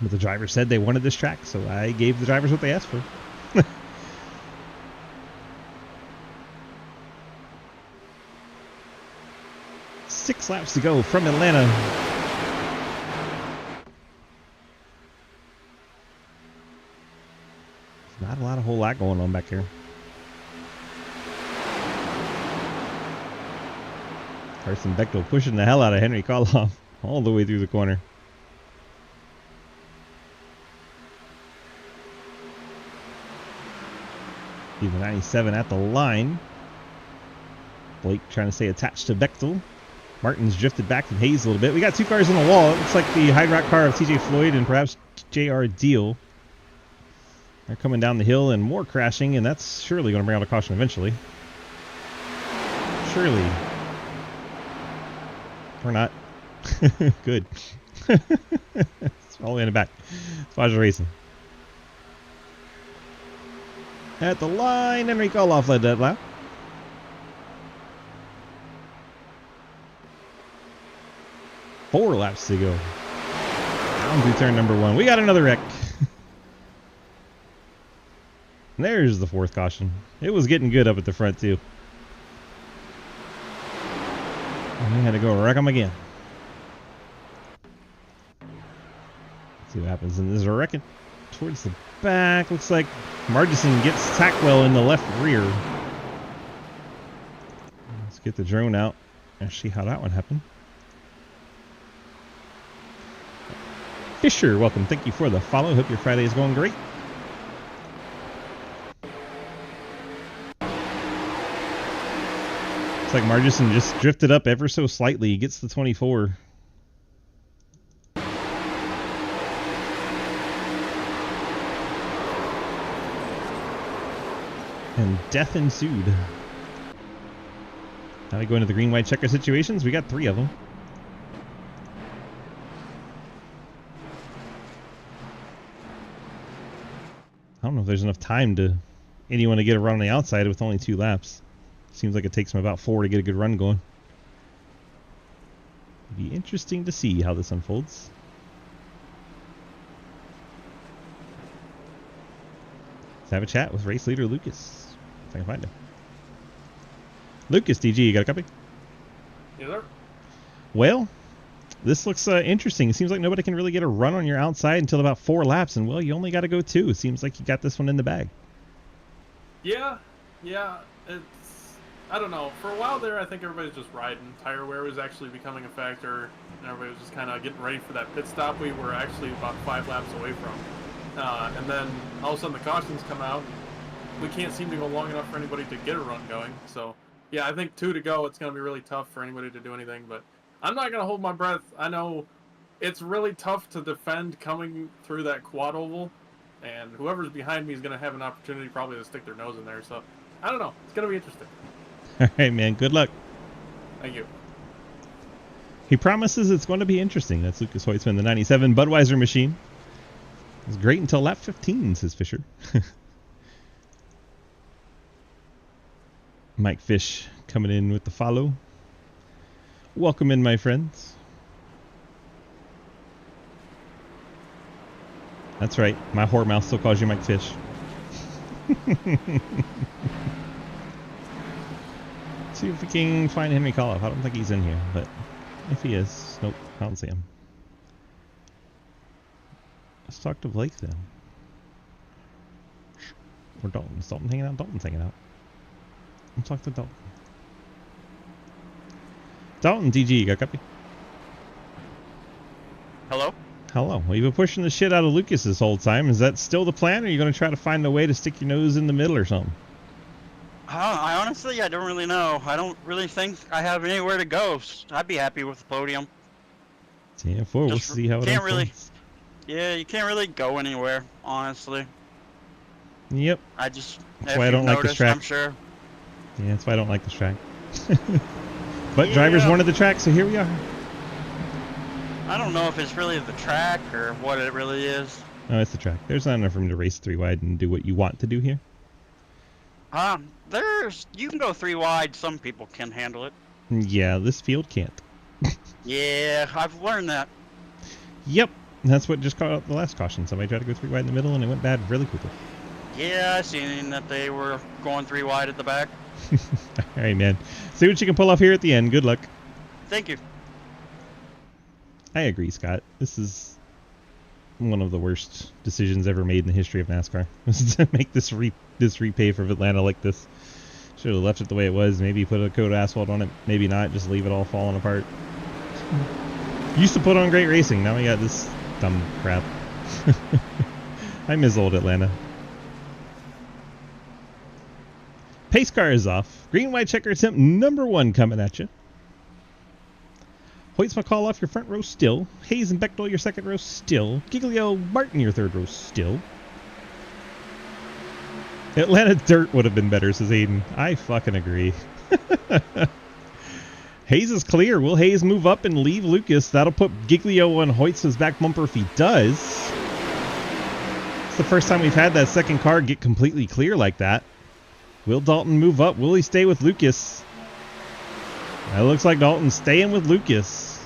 But the driver said they wanted this track, so I gave the drivers what they asked for. 6 laps to go from Atlanta. Not a whole lot going on back here. Carson Bechtel pushing the hell out of Henry Koloff all the way through the corner. Even 97 at the line. Blake trying to stay attached to Bechtel. Martin's drifted back from Hayes a little bit. We got 2 cars on the wall. It looks like the Hide Rock car of TJ Floyd and perhaps JR Deal. They're coming down the hill and more crashing, and that's surely going to bring out a caution eventually. Surely. Or not. Good. It's all the way in the back. Faja Racing. At the line, Henry Koloff led that lap. Four laps to go. Down to turn number 1. We got another wreck. And there's the 4th caution. It was getting good up at the front too. And we had to go wreck them again. Let's see what happens. And there's a wrecking towards the back. Looks like Margison gets Tackwell in the left rear. Let's get the drone out and see how that one happened. Fisher, welcome. Thank you for the follow. Hope your Friday is going great. Looks like Margison just drifted up ever so slightly. He gets the 24. And death ensued. Now we go into the green-white checker situations. We got 3 of them. I don't know if there's enough time to anyone to get a run on the outside with only 2 laps. Seems like it takes them about 4 to get a good run going. It'd be interesting to see how this unfolds. Let's have a chat with race leader Lucas, if I can find him. Lucas, DG, you got a copy? Yes, sir. Well, this looks interesting. It seems like nobody can really get a run on your outside until about 4 laps, and well, you only got to go 2. It seems like you got this one in the bag. Yeah, I don't know. For a while there, I think everybody's just riding. Tire wear was actually becoming a factor, and everybody was just kind of getting ready for that pit stop we were actually about 5 laps away from. And then all of a sudden the cautions come out. We can't seem to go long enough for anybody to get a run going. So, yeah, I think 2 to go, it's going to be really tough for anybody to do anything. But I'm not going to hold my breath. I know it's really tough to defend coming through that quad oval. And whoever's behind me is going to have an opportunity probably to stick their nose in there. So, I don't know. It's going to be interesting. All right, man. Good luck. Thank you. He promises it's going to be interesting. That's Lucas Hoytsman, the 97 Budweiser machine. It was great until lap 15, says Fisher. Mike Fish coming in with the follow. Welcome in, my friends. That's right. My whore mouth still calls you Mike Fish. See if we can find Henry Coloff. I don't think he's in here, but if he is, nope, I don't see him. Let's talk to Blake then. Or Dalton. Is Dalton hanging out? Dalton's hanging out. Let's talk to Dalton. Dalton, DG, you got a copy? Hello? Hello. Well, you've been pushing the shit out of Lucas this whole time. Is that still the plan, or are you going to try to find a way to stick your nose in the middle or something? I honestly, I don't really know. I don't really think I have anywhere to go. I'd be happy with the podium. 10-4. We'll see how it can't unfolds. really. Yeah, you can't really go anywhere, honestly. Yep. I just. That's why I don't like this track. I'm sure. Yeah, that's why I don't like this track. But drivers wanted the track, so here we are. I don't know if it's really the track or what it really is. Oh, it's the track. There's not enough room to race 3 wide and do what you want to do here. You can go 3 wide. Some people can handle it. Yeah, this field can't. Yeah, I've learned that. Yep. That's what just caught out the last caution. Somebody tried to go 3 wide in the middle, and it went bad really quickly. Yeah, I seen that they were going 3 wide at the back. All right, man. See what you can pull off here at the end. Good luck. Thank you. I agree, Scott. This is one of the worst decisions ever made in the history of NASCAR. To make this repay for Atlanta like this. Should have left it the way it was. Maybe put a coat of asphalt on it. Maybe not. Just leave it all falling apart. Used to put on great racing. Now we got this dumb crap. I miss old Atlanta. Pace car is off. Green white checker attempt number 1 coming at you. Hoyts Coloff your front row still. Hayes and Bechtel your second row still. Giglio Martin your third row still. Atlanta dirt would have been better, says Aiden. I fucking agree. Hayes is clear. Will Hayes move up and leave Lucas? That'll put Giglio on Hoyts' back bumper if he does. It's the first time we've had that second car get completely clear like that. Will Dalton move up? Will he stay with Lucas? That looks like Dalton's staying with Lucas.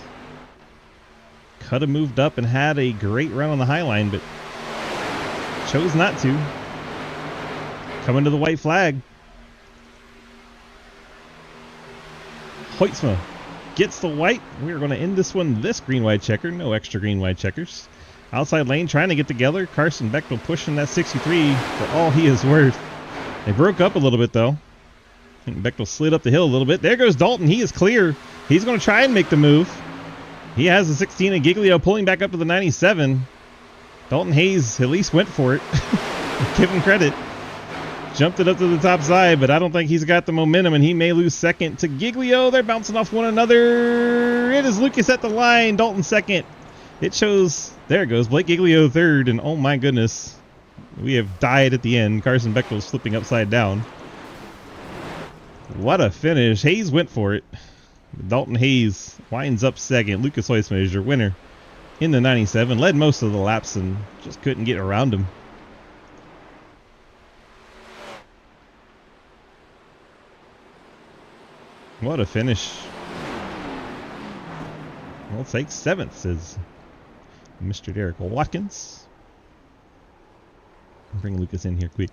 Could have moved up and had a great run on the high line, but chose not to. Coming to the white flag. Hoytsma gets the white. We're going to end this one this green-white checker. No extra green-white checkers. Outside lane trying to get together. Carson Bechtel pushing that 63 for all he is worth. They broke up a little bit, though. I think Bechtel slid up the hill a little bit. There goes Dalton. He is clear. He's going to try and make the move. He has the 16 and Giglio pulling back up to the 97. Dalton Hayes at least went for it. Give him credit. Jumped it up to the top side, but I don't think he's got the momentum, and he may lose second to Giglio. They're bouncing off one another. It is Lucas at the line. Dalton second. It shows, there it goes, Blake Giglio third, and oh my goodness, we have died at the end. Carson Bechtel's flipping upside down. What a finish. Hayes went for it. Dalton Hayes winds up second. Lucas Heusman is your winner in the 97. Led most of the laps and just couldn't get around him. What a finish. We'll take seventh, says Mr. Derek Watkins. Bring Lucas in here quick.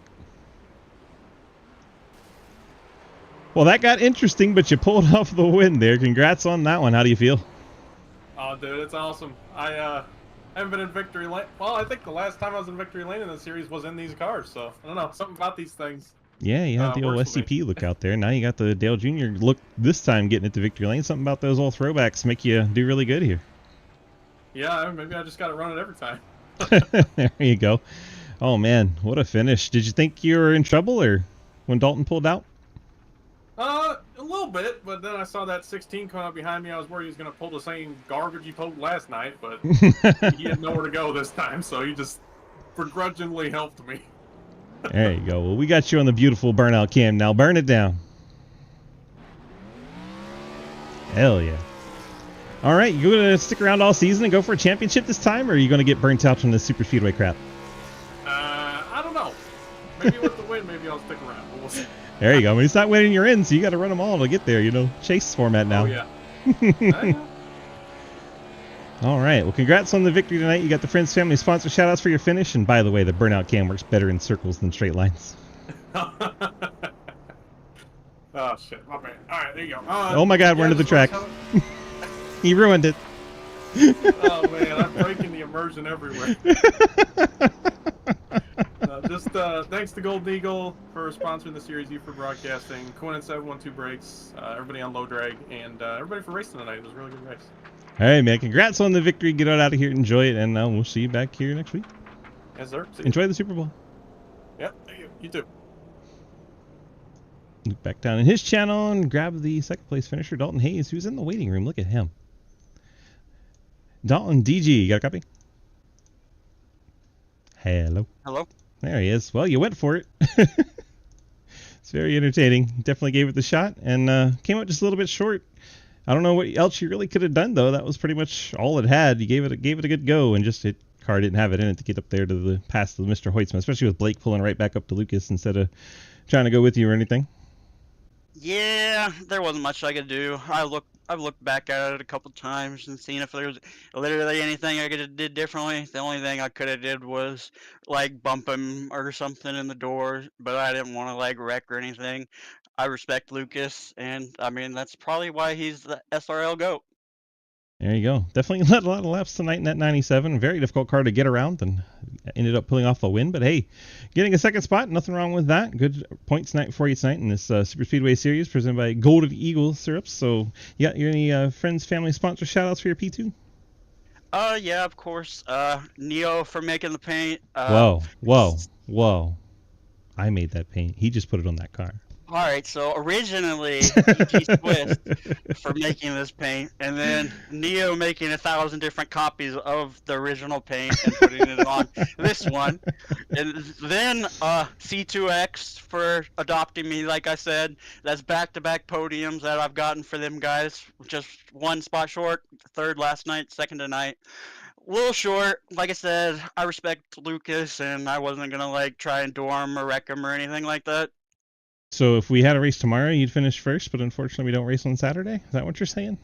Well, that got interesting, but you pulled off the win there. Congrats on that one. How do you feel? Oh, dude, it's awesome. I haven't been in Victory Lane. Well, I think the last time I was in Victory Lane in the series was in these cars. So, I don't know. Something about these things. Yeah, you had the old SCP look out there. Now you got the Dale Jr. look this time getting into Victory Lane. Something about those old throwbacks make you do really good here. Yeah, maybe I just got to run it every time. There you go. Oh, man, what a finish. Did you think you were in trouble or when Dalton pulled out? A little bit, but then I saw that 16 come up behind me. I was worried he was going to pull the same garbage he pulled last night, but he had nowhere to go this time, so he just begrudgingly helped me. There you go. Well, we got you on the beautiful burnout cam. Now burn it down. Hell yeah. All right, you going to stick around all season and go for a championship this time, or are you going to get burnt out from the Superspeedway crap? I don't know. Maybe with the win, maybe I'll stick around. We'll see. There you go. When it's not winning, you're in, so you got to run them all to get there, you know. Chase format now. Oh, yeah. All right. Well, congrats on the victory tonight. You got the Friends Family sponsor shout-outs for your finish. And by the way, the burnout cam works better in circles than straight lines. Oh, shit. My bad. All right, there you go. Oh, my God. We're into the track. He ruined it. Oh, man. I'm breaking the immersion everywhere. Thanks to Golden Eagle for sponsoring the series, you for broadcasting, Quinn and 712 Brakes, everybody on Low Drag, and everybody for racing tonight. It was a really good race. All right, man. Congrats on the victory. Get out of here, enjoy it, and we'll see you back here next week. Yes, sir. Enjoy the Super Bowl. Yep, you too. Look back down in his channel and grab the second place finisher, Dalton Hayes, who's in the waiting room. Look at him. Dalton DG, you got a copy? Hello. Hello. There he is. Well, you went for it. It's very entertaining. Definitely gave it the shot and came out just a little bit short. I don't know what else you really could have done, though. That was pretty much all it had. You gave it a good go, and just car didn't have it in it to get up there to the past the Mr. Hoytsman, especially with Blake pulling right back up to Lucas instead of trying to go with you or anything. Yeah, there wasn't much I could do. I've looked back at it a couple times and seen if there was literally anything I could have did differently. The only thing I could have did was like bump him or something in the door, but I didn't want to like wreck or anything. I respect Lucas, and I mean that's probably why he's the SRL GOAT. There you go. Definitely led a lot of laps tonight in that 97. Very difficult car to get around and ended up pulling off a win. But hey, getting a second spot, nothing wrong with that. Good points night for you tonight in this Super Speedway series presented by Golden Eagle Syrups. So you got any friends, family, sponsor shout-outs for your P2? Yeah, of course. Neo for making the paint. Whoa. I made that paint. He just put it on that car. Alright, so originally E.T. Swift for making this paint, and then Neo making 1,000 different copies of the original paint and putting it on this one. And then C2X for adopting me, like I said. That's back-to-back podiums that I've gotten for them guys. Just one spot short, third last night, second tonight. A little short. Like I said, I respect Lucas, and I wasn't going to like try and door him or wreck him or anything like that. So if we had a race tomorrow, you'd finish first, but unfortunately we don't race on Saturday? Is that what you're saying?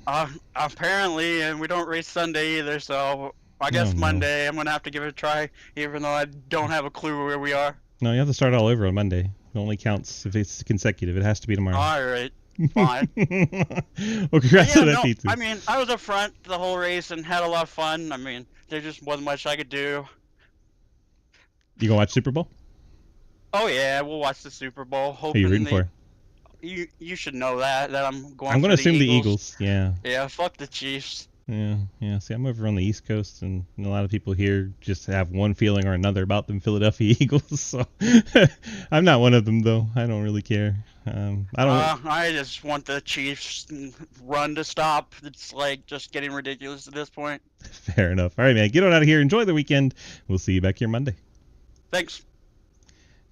Apparently, and we don't race Sunday either, so I guess Monday I'm going to have to give it a try, even though I don't have a clue where we are. No, you have to start all over on Monday. It only counts if it's consecutive. It has to be tomorrow. All right. Fine. Well, congrats on that, P2. I mean, I was up front the whole race and had a lot of fun. I mean, there just wasn't much I could do. You gonna watch Super Bowl? Oh yeah, we'll watch the Super Bowl. Who are you rooting for? You should know that I'm going. I'm gonna assume the Eagles. Yeah. Yeah, fuck the Chiefs. Yeah. See, I'm over on the East Coast, and a lot of people here just have one feeling or another about them Philadelphia Eagles. So I'm not one of them, though. I don't really care. I just want the Chiefs run to stop. It's like just getting ridiculous at this point. Fair enough. All right, man. Get on out of here. Enjoy the weekend. We'll see you back here Monday. Thanks.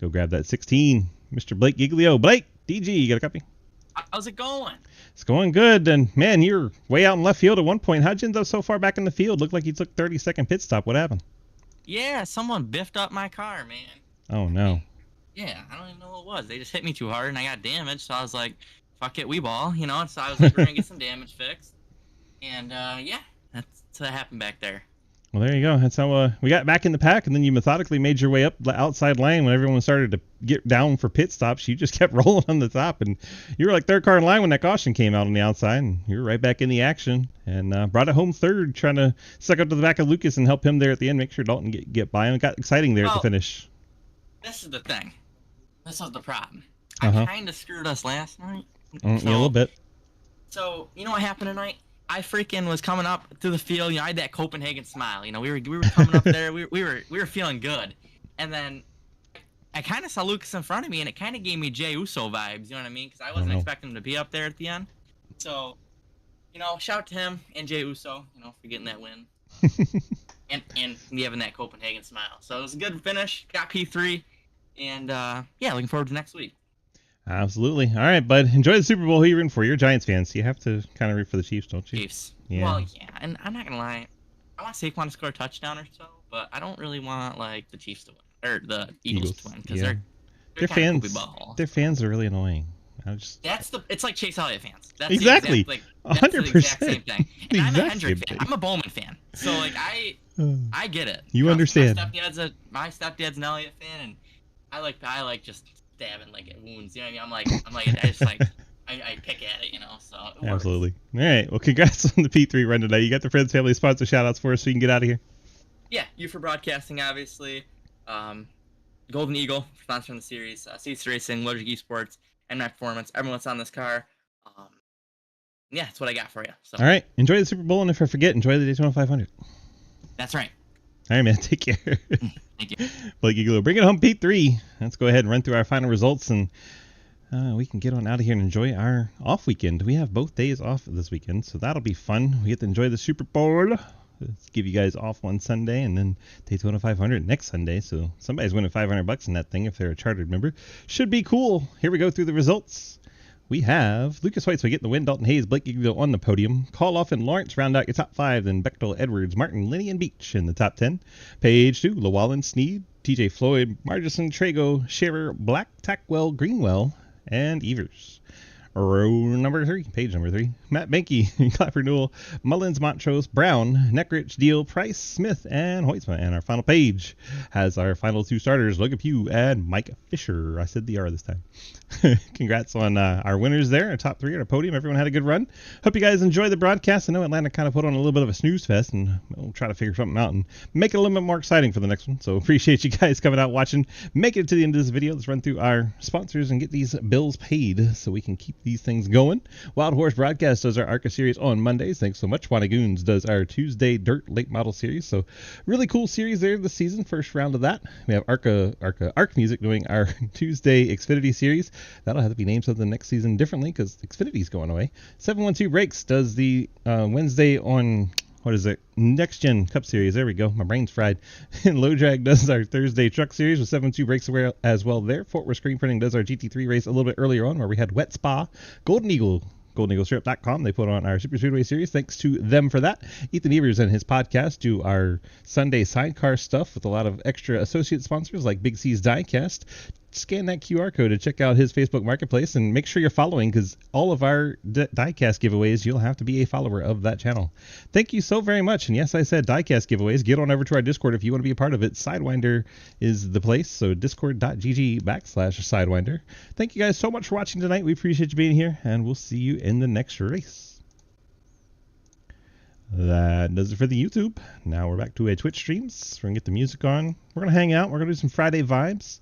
Go grab that 16, Mr. Blake Giglio. Blake, DG, you got a copy? How's it going? It's going good. And, man, you're way out in left field at one point. How'd you end up so far back in the field? Looked like you took 30-second pit stop. What happened? Yeah, someone biffed up my car, man. Oh, no. Yeah, I don't even know what it was. They just hit me too hard, and I got damaged. So I was like, fuck it, we ball, you know? So I was like, we're going to get some damage fixed. And, yeah, that's what happened back there. Well, there you go. That's how we got back in the pack, and then you methodically made your way up the outside lane when everyone started to get down for pit stops. You just kept rolling on the top, and you were like third car in line when that caution came out on the outside, and you were right back in the action and brought it home third, trying to suck up to the back of Lucas and help him there at the end, make sure Dalton get by him. It got exciting there at the finish. This is the thing. This was the problem. Uh-huh. I kind of screwed us last night. Yeah, a little bit. So, you know what happened tonight? I freaking was coming up through the field. You know, I had that Copenhagen smile. You know, we were coming up there. We were feeling good, and then I kind of saw Lucas in front of me, and it kind of gave me Jey Uso vibes. You know what I mean? Because I wasn't expecting him to be up there at the end. So, you know, shout out to him and Jey Uso. You know, for getting that win, and me having that Copenhagen smile. So it was a good finish. Got P3, and yeah, looking forward to next week. Absolutely. All right, bud. Enjoy the Super Bowl. Who are you rooting for? You're a Giants fan, so you have to kind of root for the Chiefs, don't you? Chiefs. Yeah. Well, yeah, and I'm not gonna lie. I want Saquon to score a touchdown or so, but I don't really want like the Chiefs to win or the Eagles to win because they're fans. Their fans are really annoying. It's like Chase Elliott fans. That's exactly. That's the exact same thing. And I'm a Hendrick fan. I'm a Bowman fan. So like I get it. You understand. My stepdad's an Elliott fan, and I like just stabbing like at wounds. You know what I mean? I'm like I just like I pick at it, you know. So it works. Absolutely. All right. Well, congrats on the P3 run tonight. You got the Friends Family sponsor shout outs for us so you can get out of here. Yeah, you for broadcasting, obviously. Golden Eagle for sponsoring the series. Seats Racing, Logic Esports, MNAC Performance. Everyone's on this car. Yeah, that's what I got for you. So. All right. Enjoy the Super Bowl, and if I forget, enjoy the Daytona 500. That's right. All right, man. Take care. Thank you. Blake Igloo, bring it home, P3. Let's go ahead and run through our final results, and we can get on out of here and enjoy our off weekend. We have both days off this weekend, so that'll be fun. We get to enjoy the Super Bowl. Let's give you guys off one Sunday, and then Daytona 500 next Sunday. So somebody's winning $500 in that thing if they're a chartered member. Should be cool. Here we go through the results. We have Lucas Whiteside getting the win, Dalton Hayes, Blake Igloo on the podium. Call Off and Lawrence round out your top 5, then Bechtel, Edwards, Martin, Linney, and Beach in the top 10. Page 2, Llewellyn, Sneed, TJ Floyd, Margison, Trago, Scherer, Black, Tackwell, Greenwell, and Evers. Row number 3, page number 3, Matt Benke, Clapper Newell, Mullins, Montrose, Brown, Neckrich, Deal, Price, Smith, and Hoytsma. And our final page has our final 2 starters, Logan Pugh and Mike Fisher. I said the R this time. Congrats on our winners there, our top 3 at our podium. Everyone had a good run. Hope you guys enjoyed the broadcast. I know Atlanta kind of put on a little bit of a snooze fest, and we'll try to figure something out and make it a little bit more exciting for the next one. So appreciate you guys coming out watching. Make it to the end of this video. Let's run through our sponsors and get these bills paid so we can keep these things going. Wild Horse Broadcast does our ARCA series on Mondays. Thanks so much. Wanagoons does our Tuesday Dirt Late Model series. So really cool series there this season. First round of that. We have Arc Music doing our Tuesday Xfinity series. That'll have to be named something next season differently because Xfinity's going away. 712 Brakes does the Wednesday on what is it? Next Gen Cup Series. There we go. My brain's fried. And Low Drag does our Thursday Truck Series with 7-2 Breaks as well there. Fort Worth Screen Printing does our GT3 race a little bit earlier on where we had Wet Spa. Golden Eagle, GoldenEagleStrip.com. They put on our Superspeedway series. Thanks to them for that. Ethan Evers and his podcast do our Sunday sidecar stuff with a lot of extra associate sponsors like Big C's Diecast. Scan that QR code to check out his Facebook Marketplace and make sure you're following because all of our diecast giveaways, you'll have to be a follower of that channel. Thank you so very much. And yes, I said diecast giveaways. Get on over to our Discord if you want to be a part of it. Sidewinder is the place. So discord.gg/Sidewinder. Thank you guys so much for watching tonight. We appreciate you being here and we'll see you in the next race. That does it for the YouTube. Now we're back to a Twitch streams. We're going to get the music on. We're going to hang out. We're going to do some Friday vibes.